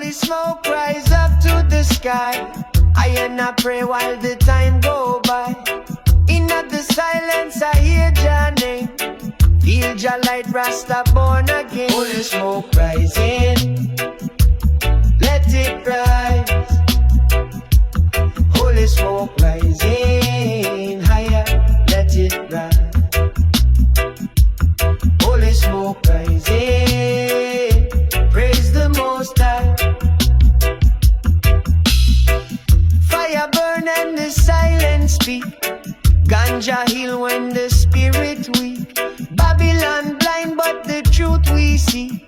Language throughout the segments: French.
Holy smoke rise up to the sky. I and I pray while the time go by. In the silence I hear your name. Feel your light, Rasta born again. Holy smoke rising, let it rise. Holy smoke rising higher, let it rise. Holy smoke rising, praise the Most High. Fire burn and the silence speak. Ganja heal when the spirit weak. Babylon blind but the truth we see.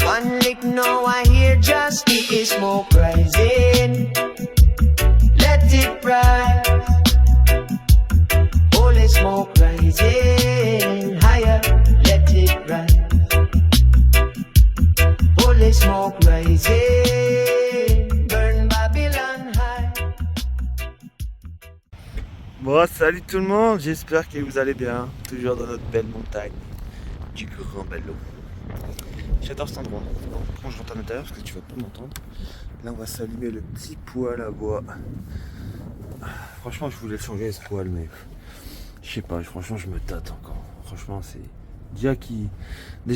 One lick now I hear just the smoke rising. Let it rise. Holy smoke rising higher. Let it rise. Holy smoke rising. Burn Babylon high. Bon, salut tout le monde, j'espère que vous allez bien. Toujours dans notre belle montagne du Grand Bello. J'adore cet endroit. Bon, je rentre à l'intérieur parce que tu vas pas m'entendre. Là, on va s'allumer le petit poêle à bois. Franchement, je voulais changer ce poêle, mais je sais pas, franchement, je me tâte encore. Franchement, c'est. Déjà,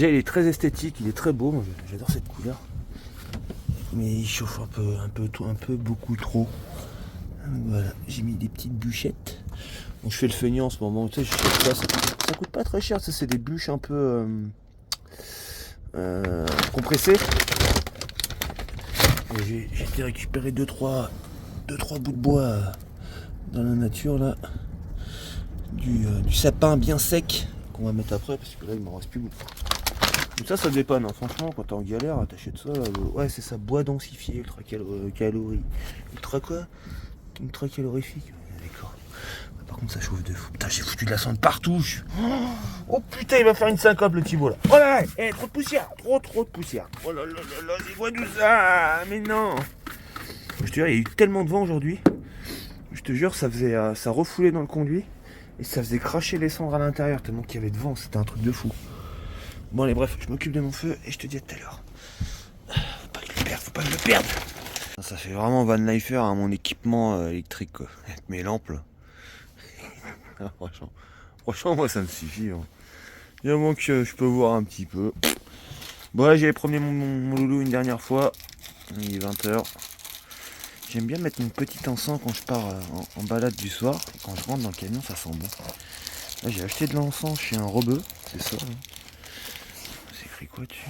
il est très esthétique, il est très beau. Moi, j'adore cette couleur. Mais il chauffe un peu beaucoup trop. Voilà, j'ai mis des petites bûchettes. Bon, je fais le feignant en ce moment, tu sais, ça coûte pas très cher, c'est des bûches un peu compressées. J'ai été récupérer 2-3 bouts de bois dans la nature là. Du sapin bien sec qu'on va mettre après parce que là il m'en reste plus beaucoup. Donc ça dépanne, hein. Franchement, quand t'es en galère, t'achètes ça. Ouais, c'est ça, bois densifié, ultra calorifique. D'accord. Par contre, ça chauffe de fou. Putain, j'ai foutu de la cendre partout. Oh putain, il va faire une syncope le Thibaut là. Oh là là, trop de poussière. Trop de poussière. Oh là là là là, c'est quoi tout ça? Mais non. Je te jure, il y a eu tellement de vent aujourd'hui. Je te jure, ça refoulait dans le conduit. Et ça faisait cracher les cendres à l'intérieur tellement qu'il y avait de vent. C'était un truc de fou. Bon, allez, bref, je m'occupe de mon feu et je te dis à tout à l'heure. Faut pas que je le perde. Ça fait vraiment Van Lifer, hein, mon équipement électrique quoi. Avec mes lampes là. Franchement, moi ça me suffit. Hein. Il y a un moment que je peux voir un petit peu. Bon là j'avais promené mon loulou une dernière fois. Il est 20h. J'aime bien mettre mon petit encens quand je pars en balade du soir. Et quand je rentre dans le camion ça sent bon. Là j'ai acheté de l'encens chez un rebeu. C'est ça. Hein. C'est écrit quoi dessus?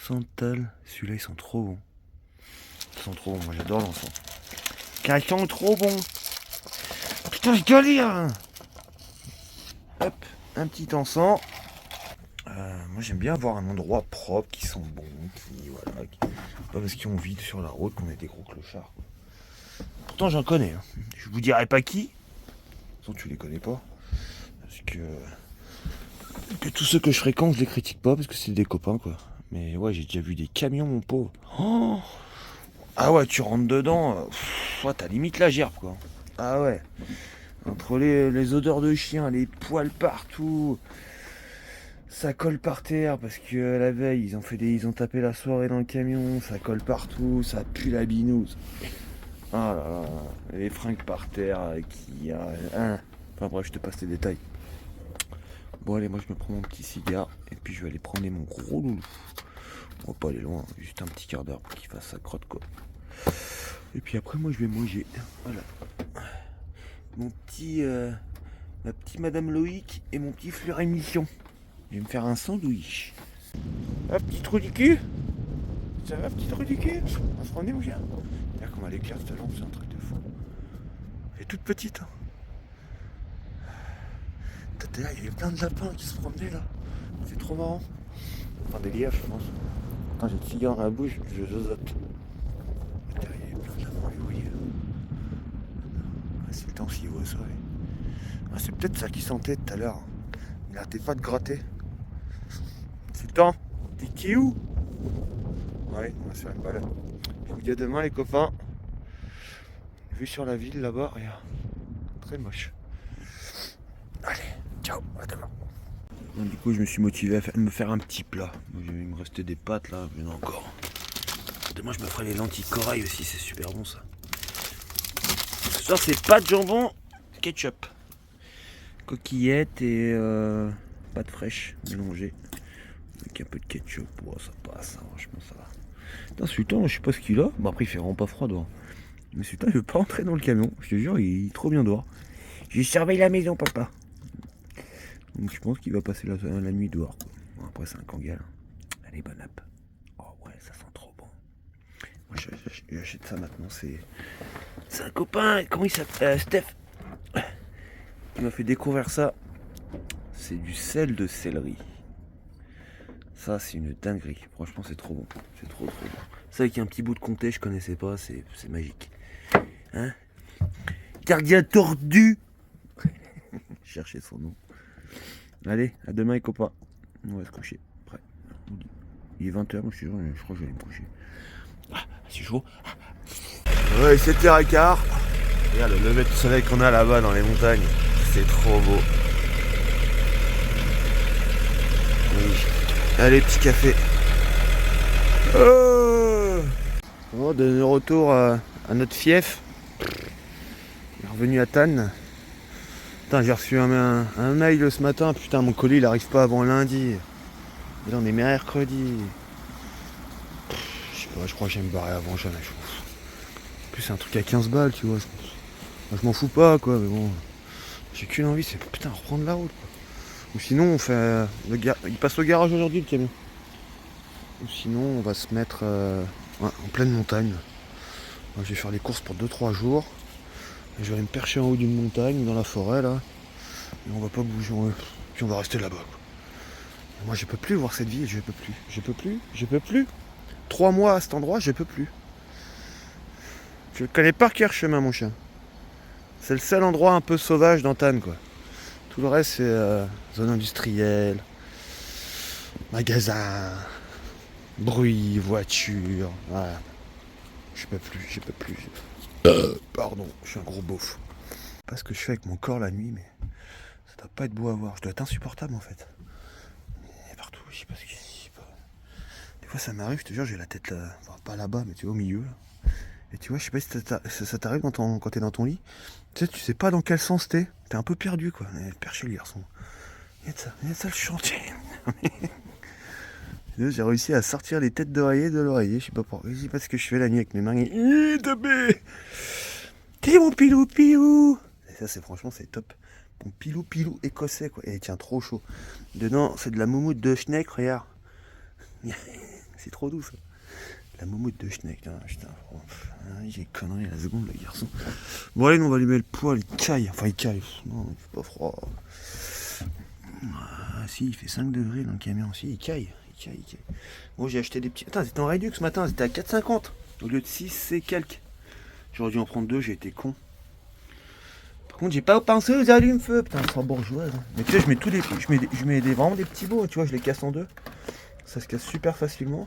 Santal. Celui-là ils sont trop bons. Ils sont trop bons, moi j'adore l'encens. Car ils sont trop bons. Putain, je galère. Hop, un petit encens. Moi j'aime bien avoir un endroit propre, qui sent bon, pas parce qu'ils ont vide sur la route qu'on est des gros clochards. Pourtant j'en connais. Hein. Je vous dirai pas qui. De toute façon tu les connais pas. Parce que tous ceux que je fréquente, je les critique pas parce que c'est des copains quoi. Mais ouais, j'ai déjà vu des camions mon pauvre. Oh, ah ouais, tu rentres dedans, ouais, t'as limite la gerbe quoi. Ah ouais. Entre les odeurs de chien, les poils partout, ça colle par terre parce que la veille ils ont tapé la soirée dans le camion, ça colle partout, ça pue la binouse. Ah là là, les fringues par terre qui a. Enfin bref, je te passe les détails. Bon allez, moi je me prends mon petit cigare et puis je vais aller promener mon gros loulou. On va pas aller loin, juste un petit quart d'heure pour qu'il fasse sa crotte quoi. Et puis après moi je vais manger. Voilà. Ma petite Madame Loïc et mon petit Fleur Émission. Je vais me faire un sandwich. Ah, petit trou du cul. Ça va, petit trou du cul? On se rendait mon chien. Regarde comment elle éclaire cette lampe, c'est un truc de fou. Elle est toute petite. Hein. T'es là, il y avait plein de lapins qui se promenaient là. C'est trop marrant. Enfin des lièvres je pense. Quand j'ai le cigare dans la bouche, je zozote. Il y avait plein de lapins, vous voyez. C'est le temps s'il voit ça. Ah, c'est peut-être ça qui sentait tout à l'heure. Il arrêtait pas de gratter. C'est le temps. T'es qui où? Ouais, on va se faire une balade. Je vous dis à demain les copains. Vue sur la ville là-bas, regarde. Très moche. Allez, ciao, à demain. Donc, du coup, je me suis motivé à me faire un petit plat. Il me restait des pâtes là, mais encore. Demain je me ferai les lentilles corail aussi, c'est super bon ça. Ce soir c'est pâte, jambon, ketchup. Coquillettes et pâte fraîche mélangée. Avec un peu de ketchup, oh, ça passe, hein, franchement ça va. Putain, celui-là, je sais pas ce qu'il a. Bon après il fait vraiment pas froid dehors. Mais celui-là, il veut pas entrer dans le camion. Je te jure, il est trop bien dehors. J'ai surveillé la maison, papa. Donc je pense qu'il va passer la nuit dehors, quoi. Bon, après c'est un kangal. Allez, bonne app. Oh ouais, ça sent trop bon. Moi j'achète ça maintenant, c'est un copain, comment il s'appelle, Steph, qui m'a fait découvrir ça. C'est du sel de céleri. Ça c'est une dinguerie, franchement c'est trop bon. C'est trop bon. Ça avec un petit bout de comté, je connaissais pas, c'est magique. Hein? Gardien tordu. Chercher son nom. Allez, à demain les copains. On va se coucher. Après. Il est 20h, moi je crois que je vais aller me coucher. Ah, c'est chaud. Ouais, 7h15. Regarde le lever de soleil qu'on a là-bas dans les montagnes. C'est trop beau. Oui. Allez, petit café. Oh, de retour à notre fief. Il est revenu à Tannes. Putain, j'ai reçu un mail ce matin. Putain, mon colis il arrive pas avant lundi. Et là on est mercredi. Je sais pas, je crois que je vais me barrer avant jamais. En plus c'est un truc à 15 balles, tu vois. Je m'en fous pas quoi, mais bon. J'ai qu'une envie, c'est putain reprendre la route quoi. Ou sinon on fait. Il passe au garage aujourd'hui le camion. Ou sinon on va se mettre en pleine montagne. Moi, je vais faire les courses pour 2-3 jours. Et je vais aller me percher en haut d'une montagne, dans la forêt là. Et on va pas bouger, puis on va rester là-bas. Moi je peux plus voir cette ville, je peux plus. 3 mois à cet endroit, je peux plus. Je connais par cœur chemin mon chien. C'est le seul endroit un peu sauvage dans Tannes quoi. Tout le reste c'est zone industrielle, magasin, bruit, voiture, voilà. Je peux plus. Pardon, je suis un gros beauf. Pas ce que je fais avec mon corps la nuit, mais ça doit pas être beau à voir. Je dois être insupportable en fait. Et partout, je sais pas ce que c'est. Des fois ça m'arrive, je te jure, j'ai la tête là, enfin pas là-bas, mais tu vois au milieu là. Et tu vois, je sais pas si ça t'arrive quand t'es dans ton lit. Tu sais pas dans quel sens t'es. T'es un peu perdu quoi. Perché le garçon. Il y a de ça le chantier. J'ai réussi à sortir les têtes d'oreiller de l'oreiller. Je sais pas ce que je fais la nuit avec mes mains. T'es mon pilou. Et ça c'est franchement c'est top. Mon pilou écossais quoi. Et il tient trop chaud. Dedans c'est de la moumoute de Schneck, regarde. C'est trop doux ça. La moumoute de Schneck. Putain, j'ai une connerie à la seconde le garçon. Bon allez, on va allumer le poêle, il caille. Enfin il caille. Non, il fait pas froid. Ah si, il fait 5 degrés dans le camion. Si, il caille. Moi j'ai acheté des petits. Attends, c'était en réduc ce matin, c'était à 4,50 au lieu de 6 et quelques. J'aurais dû en prendre 2, j'ai été con. Par contre, j'ai pas pensé aux allumes-feu. Putain, c'est bourgeoise. Mais tu sais, je mets vraiment des petits bouts, tu vois, je les casse en deux. Ça se casse super facilement.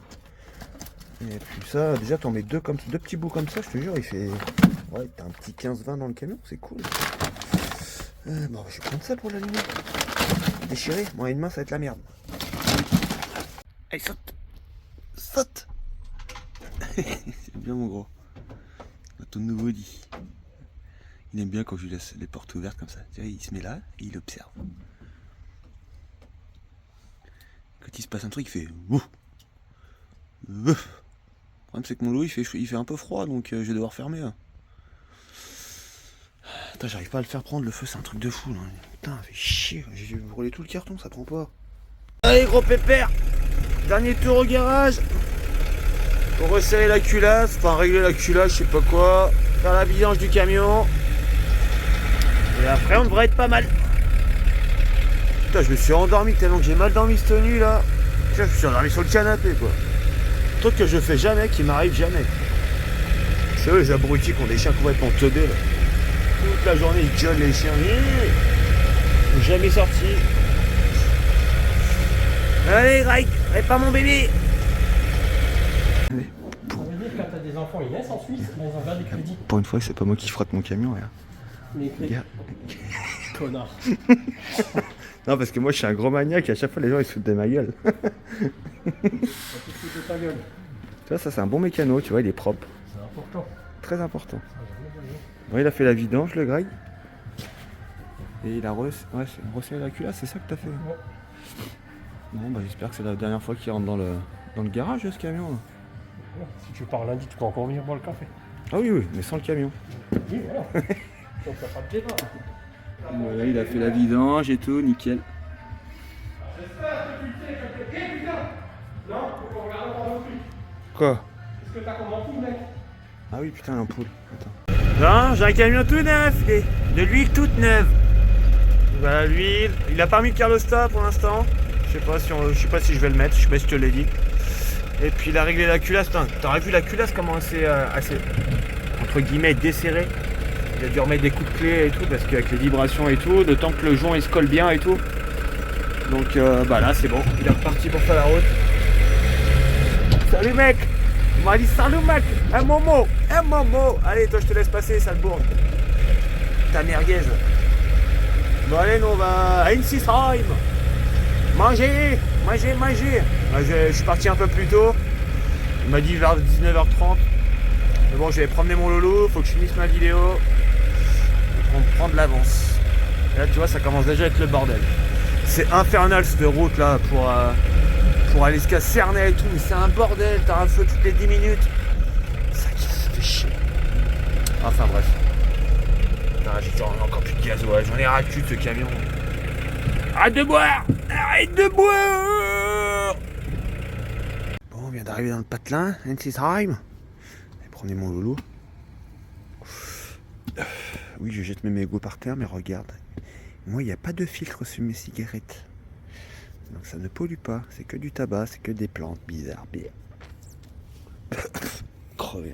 Et puis ça, déjà, t'en mets deux petits bouts comme ça, je te jure, il fait. Ouais, t'as un petit 15-20 dans le camion, c'est cool. Bon, je vais prendre ça pour l'allumer. Déchiré, bon, une main, ça va être la merde. Allez, saute. C'est bien mon gros. Ton nouveau lit. Il aime bien quand je lui laisse les portes ouvertes comme ça. Tu vois, il se met là et il observe. Quand il se passe un truc, il fait ouf. Le problème c'est que mon lot il fait un peu froid, donc je vais devoir fermer là. Putain, j'arrive pas à le faire prendre, le feu c'est un truc de fou là. Putain, ça fait chier, j'ai brûlé tout le carton, ça prend pas. Allez gros pépère, dernier tour au garage. Pour resserrer la culasse, enfin régler la culasse, je sais pas quoi. Faire la vidange du camion. Et après on devrait être pas mal. Putain, je me suis endormi tellement que j'ai mal dormi cette nuit là. Putain, je me suis endormi sur le canapé quoi. Truc que je fais jamais, qui m'arrive jamais. C'est eux les abrutis qui ont des chiens complètement teubés là. Toute la journée ils gueulent les chiens. Ils sont jamais sortis. Allez Greg, répare mon bébé. Allez. On veut dire que quand t'as des enfants, ils naissent en Suisse, mais ils ont bien des crédits. Pour une fois, c'est pas moi qui frotte mon camion, regarde. Les crédits. Connard. Non, parce que moi je suis un gros maniaque et à chaque fois les gens ils se foutent de ma gueule. Tu te fous de ta gueule. Ça c'est un bon mécano, tu vois, il est propre. C'est important. Très important. Ça, jamais volé. Ouais, il a fait la vidange, le Greg. Et il a resserré la culasse, c'est ça que t'as fait? Ouais. Bon, bah j'espère que c'est la dernière fois qu'il rentre dans le garage, ce camion. Là. Ouais, si tu pars lundi, tu peux encore venir boire le café. Ah oui, mais sans le camion. Oui, voilà. Donc t'as pas de débat. Voilà, il a fait la vidange et tout, nickel. Non, faut qu'on regarde encore non plus. Quoi? Qu'est-ce que t'as comme ampoule, mec? Ah oui, putain, l'ampoule. Non, j'ai un camion tout neuf, de l'huile toute neuve. Voilà, l'huile. Il a pas mis de Carlosta pour l'instant. Je sais pas si je vais le mettre, je sais pas si je te l'ai dit. Et puis il a réglé la culasse. T'aurais vu la culasse comment c'est assez, entre guillemets, desserrée. Il a dû remettre des coups de clé et tout, parce qu'avec les vibrations et tout, le temps que le joint il se colle bien et tout. Donc bah là c'est bon, il est reparti pour faire la route. Salut mec! Il m'a dit salut mec! Un momo! Allez, toi je te laisse passer, sale bourde. Ta merguez. Bon allez, nous on va à Insisheim. Manger. Je suis parti un peu plus tôt. Il m'a dit vers 19h30. Mais bon, je vais promener mon loulou, faut que je finisse ma vidéo. On prend de l'avance. Et là tu vois, ça commence déjà à être le bordel. C'est infernal cette route là pour aller jusqu'à Cernay et tout, mais c'est un bordel, t'as un feu toutes les 10 minutes. Ça fait chier. Enfin bref. J'ai encore plus de gasoil, j'en ai ras le cul de ce camion. Arrête de boire! Bon, on vient d'arriver dans le patelin, Insisheim. Prenez mon loulou. Oui, je jette mes mégots par terre, mais regarde. Moi, il n'y a pas de filtre sur mes cigarettes. Donc ça ne pollue pas, c'est que du tabac, c'est que des plantes bizarres. Crevé.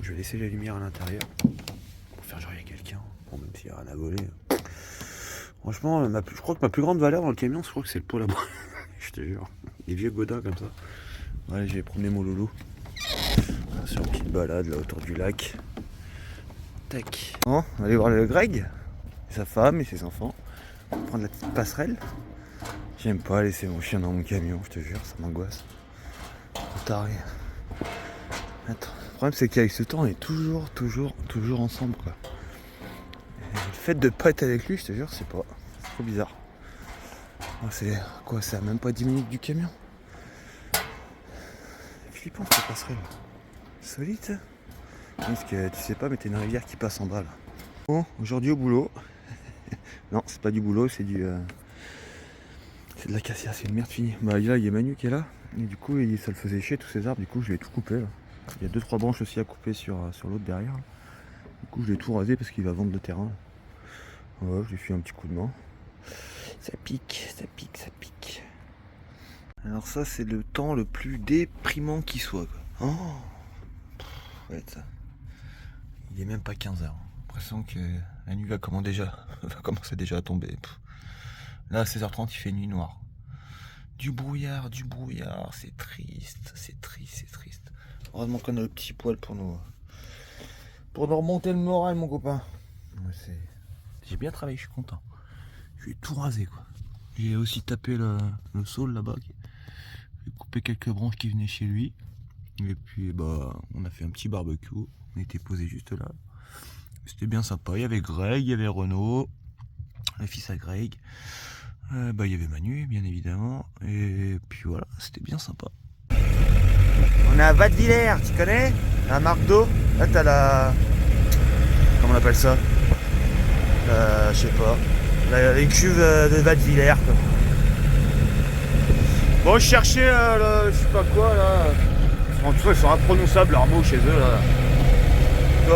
Je vais laisser la lumière à l'intérieur pour faire genre il y a quelqu'un. Bon, même s'il n'y a rien à voler. Franchement, je crois que ma plus grande valeur dans le camion, je crois que c'est le pot là-bas. Je te jure. Des vieux godins comme ça. Allez, je vais promener mon loulou. Sur une petite balade là autour du lac. Tac. Bon, on va aller voir le Greg, sa femme et ses enfants. On va prendre la petite passerelle. J'aime pas laisser mon chien dans mon camion, je te jure, ça m'angoisse. Taré. Attends, le problème c'est qu'avec ce temps on est toujours ensemble quoi. Et le fait de pas être avec lui, je te jure, c'est trop bizarre. C'est quoi, c'est à même pas 10 minutes du camion. C'est flippant cette passerelle. Solide. Parce que tu sais pas, mais t'as une rivière qui passe en bas là. Bon, aujourd'hui au boulot. Non, c'est pas du boulot, c'est de l'acacia, c'est une merde finie. Bah là, il y a Manu qui est là. Et du coup, ça le faisait chier tous ces arbres. Du coup, je l'ai tout coupé là. Il y a 2-3 branches aussi à couper sur l'autre derrière. Du coup, je l'ai tout rasé parce qu'il va vendre le terrain. Ouais, je lui fais un petit coup de main. Ça pique. Alors ça, c'est le temps le plus déprimant qui soit quoi. Oh, ouais, ça. Il est même pas 15h. J'ai l'impression que la nuit va commencer déjà à tomber. Là, à 16h30, il fait nuit noire. Du brouillard, c'est triste. Heureusement qu'on a le petit poil pour nous remonter le moral, mon copain. Ouais, j'ai bien travaillé, je suis content. J'ai tout rasé, quoi. J'ai aussi tapé le saule là-bas. J'ai coupé quelques branches qui venaient chez lui. Et puis, bah, on a fait un petit barbecue. On était posé juste là. C'était bien sympa. Il y avait Greg, il y avait Renaud, le fils à Greg. Il y avait Manu, bien évidemment. Et puis voilà, c'était bien sympa. On est à Vadevillers, tu connais? La marque d'eau. Là, t'as la... Comment on appelle ça? Je sais pas. Les cuves de Vadevillers, quoi. Bon, je cherchais, je sais pas quoi, là. En tout cas, ils sont imprononçables, leurs mots, chez eux, là. Je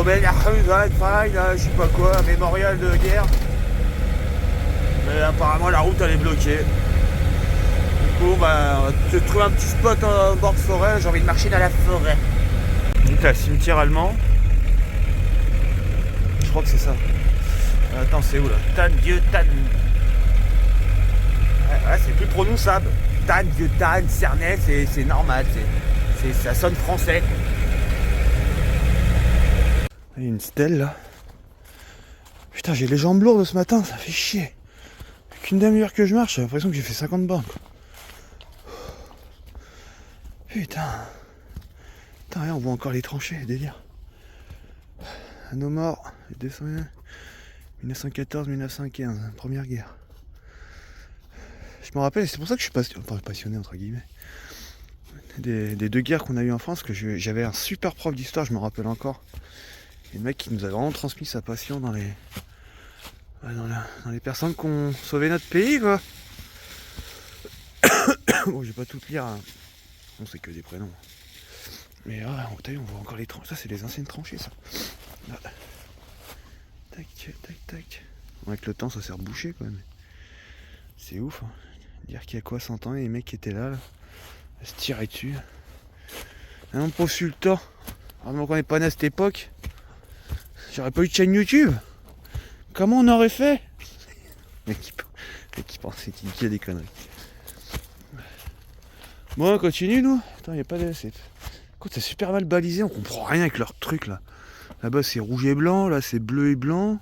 sais pas quoi, mémorial de guerre. Mais apparemment la route elle est bloquée. Du coup bah tu trouves un petit spot en bord de forêt, j'ai envie de marcher dans la forêt. Donc là, cimetière allemand. Je crois que c'est ça. Attends, c'est où là? Tan. Ouais, c'est plus prononçable. Tan, Cernay, c'est normal, ça sonne français. Il y a une stèle là. Putain, j'ai les jambes lourdes ce matin, ça fait chier. Qu'une demi-heure que je marche, j'ai l'impression que j'ai fait 50 bornes. Putain. Putain, regarde, on voit encore les tranchées, délire. À nos morts, 1914-1915, première guerre. Je me rappelle, c'est pour ça que je suis passionné entre guillemets des deux guerres qu'on a eues en France, que j'avais un super prof d'histoire, je me rappelle encore. Et le mec qui nous a vraiment transmis sa passion dans les personnes qui ont sauvé notre pays, quoi. Bon, je vais pas tout lire, hein. Bon, c'est que des prénoms. Mais ah, on voit encore les tranchées. Ça, c'est les anciennes tranchées, ça. Là. Tac, tac, tac. Bon, avec le temps, ça s'est rebouché, quand même. C'est ouf, hein. Dire qu'il y a quoi 100 ans, et les mecs qui étaient là, à se tirer dessus. Un pauvre sultan. Heureusement qu'on n'est pas né à cette époque. J'aurais pas eu de chaîne YouTube. Comment on aurait fait? Mais qui pensait qu'il disait des conneries. Bon, on continue, nous. Attends, il n'y a pas de... Écoute, c'est super mal balisé, on comprend rien avec leur truc, là. Là-bas, c'est rouge et blanc, là, c'est bleu et blanc.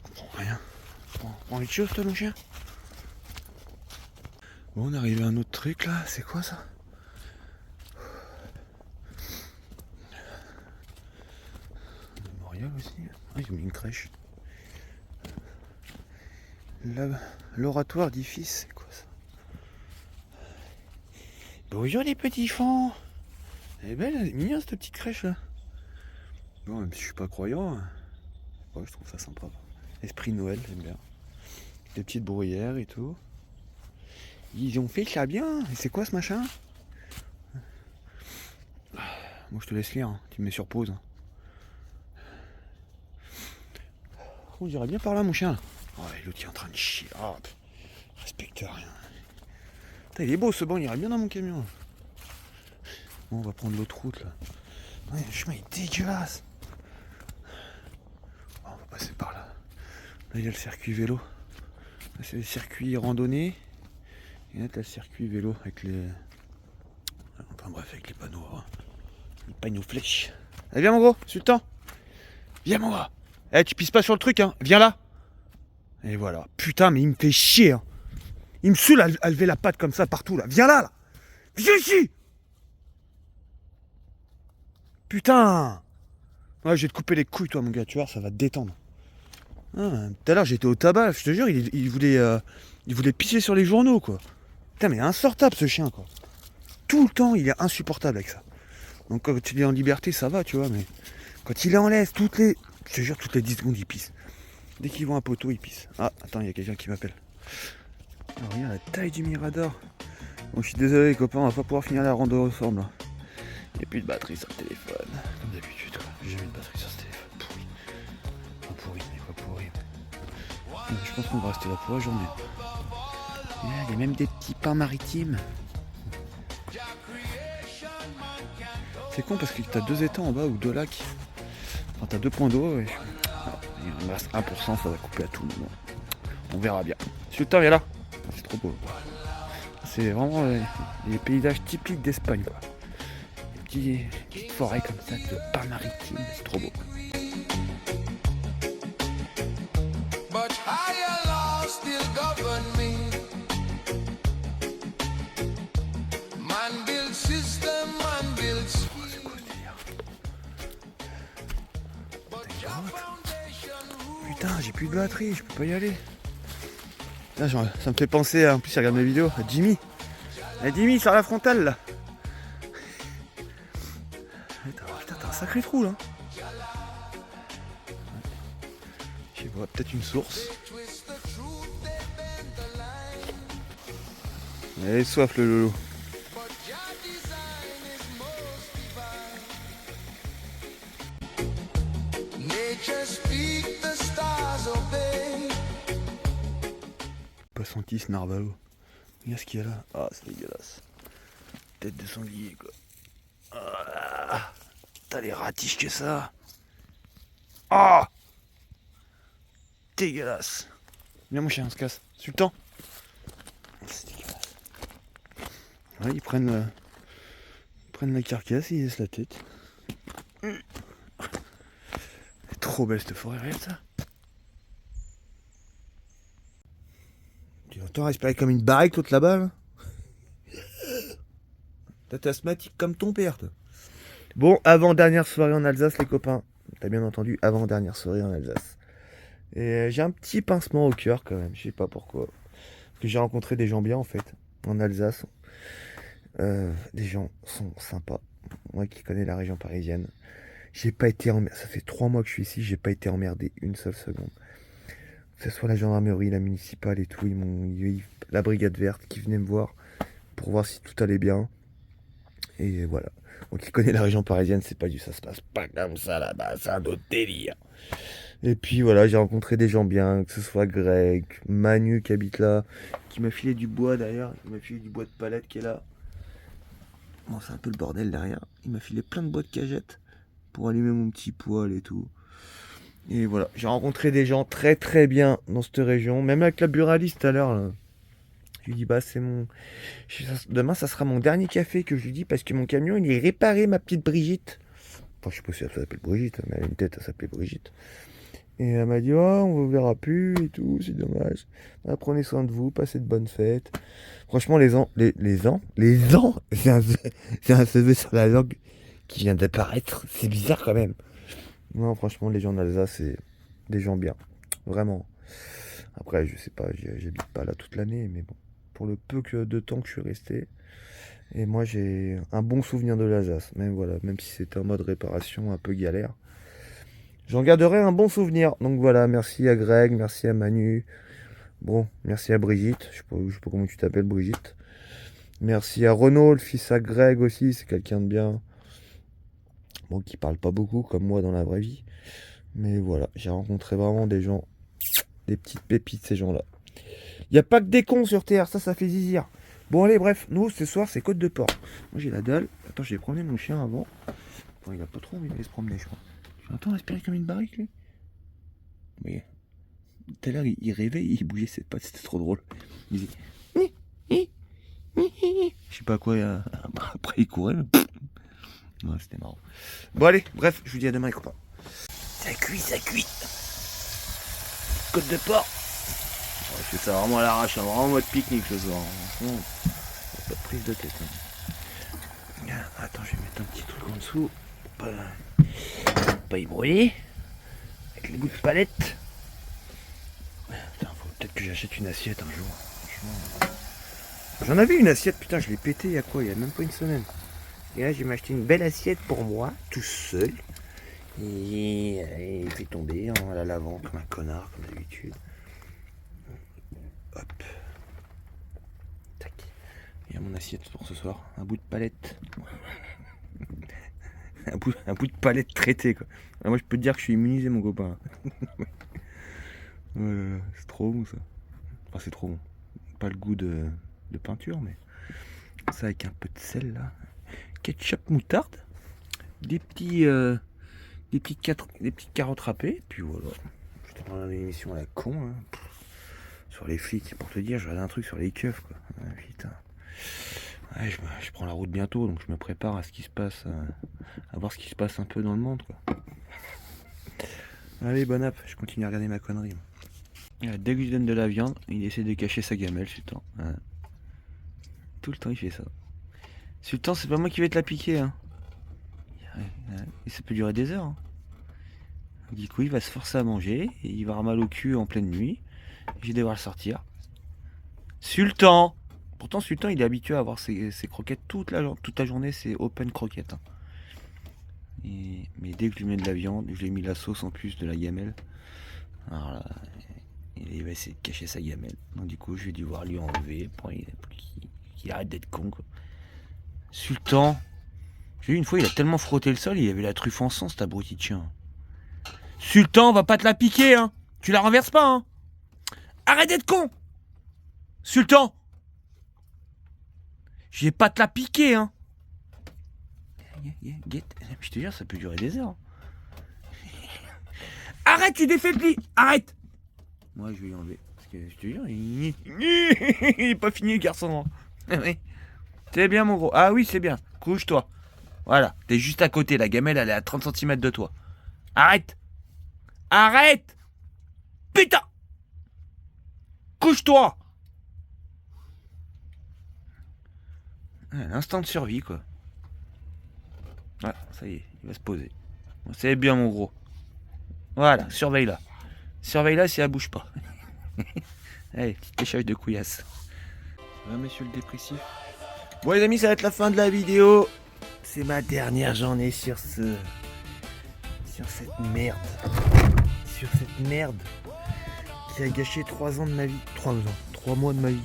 On comprend rien. Prends les choses, toi, mon chien. Bon, on est arrivé à un autre truc, là. C'est quoi, ça? Un mémorial aussi. Ah, ils ont mis une crèche. L'oratoire d'Iphis, c'est quoi, ça? Bonjour les petits enfants. Elle est belle, elle est mignonne cette petite crèche là. Bon, même si je suis pas croyant, ouais, je trouve ça sympa. Esprit Noël, j'aime bien. Des petites bruyères et tout. Ils ont fait ça bien. Et c'est quoi ce machin? Moi je te laisse lire, hein. Tu me mets sur pause. On dirait bien par là mon chien là. Ouais, l'autre il est en train de chier. Oh, respecte rien. Putain, il est beau ce banc, il irait bien dans mon camion. Bon, on va prendre l'autre route là. Ouais, le chemin est dégueulasse. Bon, on va passer par là. Là il y a le circuit vélo. Là c'est le circuit randonnée. Et là t'as le circuit vélo avec les... Enfin bref, avec les panneaux. Hein. Les panneaux flèches. Allez viens mon gros, Sultan. Viens mon gros. Eh tu pisses pas sur le truc hein, viens là. Et voilà. Putain mais il me fait chier hein. Il me saoule à lever la patte comme ça partout là. Viens là. Viens ici. Putain. Ouais, je vais te couper les couilles toi mon gars, tu vois, ça va te détendre. Ah, tout à l'heure j'étais au tabac, je te jure, il voulait pisser sur les journaux quoi. Putain mais insortable ce chien quoi. Tout le temps il est insupportable avec ça. Donc quand il est en liberté ça va tu vois, mais quand il est en laisse, je te jure toutes les 10 secondes il pisse. Dès qu'il voit un poteau il pisse. Ah attends, il y a quelqu'un qui m'appelle. Alors, regarde la taille du Mirador. Bon je suis désolé les copains, on va pas pouvoir finir la rando ensemble. Il n'y a plus de batterie sur le téléphone. Comme d'habitude, j'ai jamais de batterie sur ce téléphone. Pourri. Pas pourri, mais pas pourri. Je pense qu'on va rester là pour la journée. Il y a même des petits pains maritimes. C'est con parce que t'as 2 étangs en bas ou 2 lacs. Enfin t'as 2 points d'eau et... il me reste 1%, ça va couper à tout moment. On verra bien. Sultan, viens là. C'est trop beau. C'est vraiment les paysages typiques d'Espagne quoi. Petite forêt comme ça de pas maritime, c'est trop beau. Oh, c'est quoi ce délire? Putain, j'ai plus de batterie, je peux pas y aller. Là, ça me fait penser, en plus il regarde mes vidéos, à Jimmy. Jimmy, sur la frontale là. Putain, t'as un sacré trou là. Je sais pas, peut-être une source. Allez, soif le lolo. Passentis narvalo. Regarde ce qu'il y a là. Ah, c'est dégueulasse. Tête de sanglier quoi. Ah, t'as les ratiches que ça. Ah, dégueulasse. Viens mon chien, on se casse. Sultan. C'est dégueulasse. Ouais, ils prennent la carcasse, ils laissent la tête. C'est trop belle cette forêt, regarde ça. Tu entends respirer comme une barrique l'autre là-bas là. T'es asthmatique comme ton père toi. Bon, avant-dernière soirée en Alsace, les copains. T'as bien entendu, avant-dernière soirée en Alsace. Et j'ai un petit pincement au cœur quand même, je sais pas pourquoi. Parce que j'ai rencontré des gens bien en fait, en Alsace. Les gens sont sympas. Moi qui connais la région parisienne. J'ai pas été emmerdé, ça fait 3 mois que je suis ici, j'ai pas été emmerdé une seule seconde. Que ce soit la gendarmerie, la municipale et tout, la brigade verte qui venait me voir pour voir si tout allait bien. Et voilà. Donc qui connaît la région parisienne, c'est pas du ça se passe pas comme ça là-bas, c'est un autre délire. Et puis voilà, j'ai rencontré des gens bien, que ce soit Greg, Manu qui habite là, qui m'a filé du bois d'ailleurs, il m'a filé du bois de palette qui est là. Bon, c'est un peu le bordel derrière. Il m'a filé plein de bois de cagettes pour allumer mon petit poêle et tout. Et voilà, j'ai rencontré des gens très très bien dans cette région, même avec la buraliste tout à l'heure. Là. Je lui dis, bah c'est mon... Demain, ça sera mon dernier café que je lui dis parce que mon camion, il est réparé, ma petite Brigitte. Enfin, je sais pas si elle s'appelle Brigitte, mais elle a une tête, elle s'appelait Brigitte. Et elle m'a dit, oh, on vous verra plus et tout, c'est dommage. Ah, prenez soin de vous, passez de bonnes fêtes. Franchement, les ans, c'est un CV sur la langue qui vient d'apparaître. C'est bizarre quand même. Non, franchement, les gens d'Alsace, c'est des gens bien. Vraiment. Après, je sais pas, j'habite pas là toute l'année, mais bon. Pour le peu de temps que je suis resté. Et moi, j'ai un bon souvenir de l'Alsace. Même voilà, même si c'était en mode réparation, un peu galère. J'en garderai un bon souvenir. Donc voilà, merci à Greg, merci à Manu. Bon, merci à Brigitte. Je sais pas comment tu t'appelles, Brigitte. Merci à Renaud, le fils à Greg aussi, c'est quelqu'un de bien. Bon, qui parle pas beaucoup comme moi dans la vraie vie. Mais voilà, j'ai rencontré vraiment des gens, des petites pépites, ces gens-là. Il n'y a pas que des cons sur Terre, ça fait zizir. Bon, allez, bref, nous, ce soir, c'est Côte de Port. Moi, j'ai la dalle. Attends, j'ai promené mon chien avant. Bon, il a pas trop envie d'aller se promener, je crois. Attends, respirer comme une barrique, lui. Oui. Tout à l'heure, il rêvait, il bougeait ses pattes, c'était trop drôle. Il disait... Je sais pas quoi, après il courait, mais... Ouais, c'était marrant. Bon, allez, bref, je vous dis à demain, les copains. Ça cuit, ça cuit. Côte de Port. Ouais, je fais ça vraiment à l'arrache, hein, vraiment en mode pique-nique ce soir. Franchement, pas de prise de tête. Hein. Attends, je vais mettre un petit truc en dessous. Pas y brouiller. Avec les bouts de palette. Putain, faut peut-être que j'achète une assiette un jour. Franchement. J'en avais une assiette, putain, je l'ai pété il y a quoi? Il y a même pas une semaine. Et là, j'ai m'acheté une belle assiette pour moi, tout seul. Et il fait tomber en la lavant comme un connard, comme d'habitude. Hop. Tac. Il y a mon assiette pour ce soir. Un bout de palette. un bout de palette traité, quoi. Alors moi, je peux te dire que je suis immunisé, mon copain. C'est trop bon, ça. Enfin, c'est trop bon. Pas le goût de peinture, mais ça avec un peu de sel, là. Ketchup moutarde. Des petites carottes râpées. Puis voilà. Je te prends une émission à la con, hein. Sur les flics, pour te dire, je regarde un truc sur les keufs, quoi. Ah, putain. Ouais, je prends la route bientôt, donc je me prépare à ce qui se passe, à voir ce qui se passe un peu dans le monde, quoi. Allez, bon app, je continue à regarder ma connerie. Dès que je lui donne de la viande, il essaie de cacher sa gamelle, Sultan. Ouais. Tout le temps, il fait ça. Sultan, c'est pas moi qui vais te la piquer, hein. Et ça peut durer des heures. Hein. Du coup, il va se forcer à manger, et il va avoir mal au cul en pleine nuit. Je vais devoir le sortir. Sultan! Pourtant, Sultan, il est habitué à avoir ses croquettes toute la journée, c'est open croquettes. Hein. Mais dès que je lui mets de la viande, je lui ai mis la sauce en plus de la gamelle. Alors là, il va essayer de cacher sa gamelle. Donc du coup, je vais devoir lui enlever pour qu'il arrête d'être con. Quoi. Sultan! J'ai vu une fois, il a tellement frotté le sol, il y avait la truffe en sang, cet abruti de chien. Sultan, on va pas te la piquer, hein! Tu la renverses pas, hein! Arrête d'être con! Sultan! Je vais pas te la piquer, hein! Je te jure, ça peut durer des heures. Arrête, tu défais le lit! Arrête! Moi, je vais y enlever. Parce que je te jure, il est pas fini, le garçon. C'est bien, mon gros. Ah oui, c'est bien. Couche-toi. Voilà, t'es juste à côté. La gamelle, elle est à 30 cm de toi. Arrête! Arrête! Putain! Couche-toi! L'instant de survie, quoi. Ah, ça y est, il va se poser. Bon, c'est bien mon gros. Voilà, surveille-la. Surveille-la si elle bouge pas. Allez, petit échange de couillasse. Ça va, monsieur le dépressif? Bon les amis, ça va être la fin de la vidéo. C'est ma dernière journée sur cette merde. Sur cette merde qui a gâché 3 ans de ma vie. 3 mois de ma vie.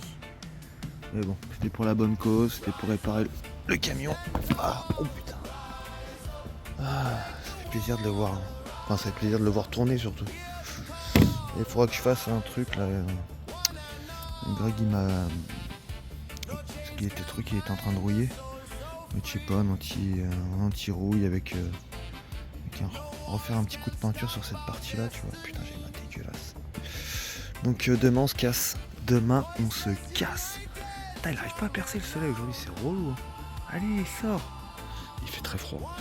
Mais bon, c'était pour la bonne cause, c'était pour réparer le camion. Ah, oh putain. Ah, ça fait plaisir de le voir. Enfin, ça fait plaisir de le voir tourner surtout. Il faudra que je fasse un truc là. Greg il m'a. Parce qu'il était truc, il était en train de rouiller. Mais je sais pas, un anti-rouille avec refaire un petit coup de peinture sur cette partie là, tu vois. Putain, j'ai une main dégueulasse. Donc demain on se casse. Demain on se casse. Putain, il arrive pas à percer le soleil aujourd'hui, c'est relou. Hein. Allez, sors. Il fait très froid.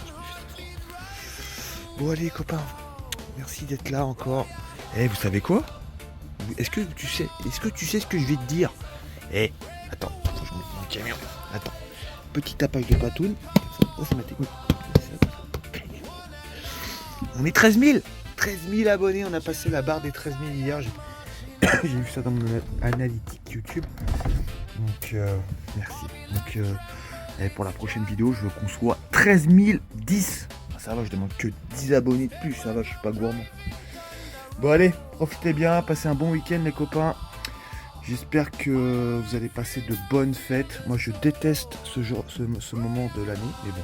Bon allez copains, merci d'être là encore. Eh, vous savez quoi? Est-ce que tu sais ce que je vais te dire? Eh, attends, faut que je mette mon camion. Attends, petit tapage de patoune. Ça c'est ma technique. On est 13 000 abonnés, on a passé la barre des 13 000 hier. J'ai vu ça dans mon analytique YouTube. Donc merci. Donc pour la prochaine vidéo, je veux qu'on soit 13 010. Ça va, je demande que 10 abonnés de plus, ça va, je suis pas gourmand. Bon allez, profitez bien, passez un bon week-end les copains. J'espère que vous allez passer de bonnes fêtes. Moi je déteste ce moment de l'année, mais bon.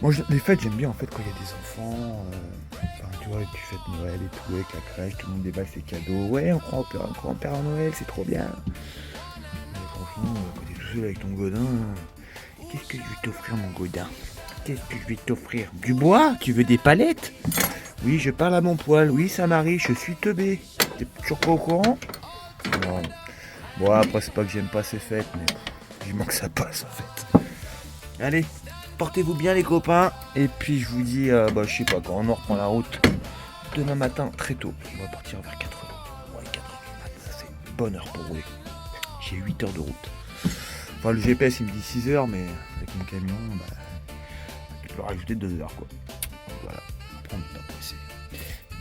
Moi les fêtes j'aime bien en fait quand il y a des enfants. Enfin tu vois, tu fêtes Noël et tout avec la crèche, tout le monde déballe ses cadeaux. Ouais, on croit en Père Noël, c'est trop bien. Mais franchement, quand t'es tout seul avec ton godin, qu'est-ce que je vais t'offrir mon godin? Qu'est-ce que je vais t'offrir? Du bois? Tu veux des palettes? Oui, je parle à mon poil. Oui, ça m'arrive, je suis teubé. T'es toujours pas au courant? Non. Bon, après, c'est pas que j'aime pas ces fêtes, mais vivement que ça passe en fait. Allez, portez-vous bien les copains. Et puis, je vous dis, je sais pas, quand on reprend la route, demain matin, très tôt. On va partir vers 4h. Ouais, 4h du matin, ça c'est une bonne heure pour rouler. J'ai 8 heures de route. Enfin, le GPS, il me dit 6 heures, mais avec mon camion, je peux rajouter 2 heures, quoi. Donc, voilà, prendre le temps pour essayer.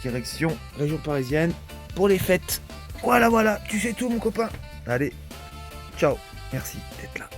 Direction région parisienne pour les fêtes. Voilà, tu sais tout, mon copain. Allez, ciao. Merci d'être là.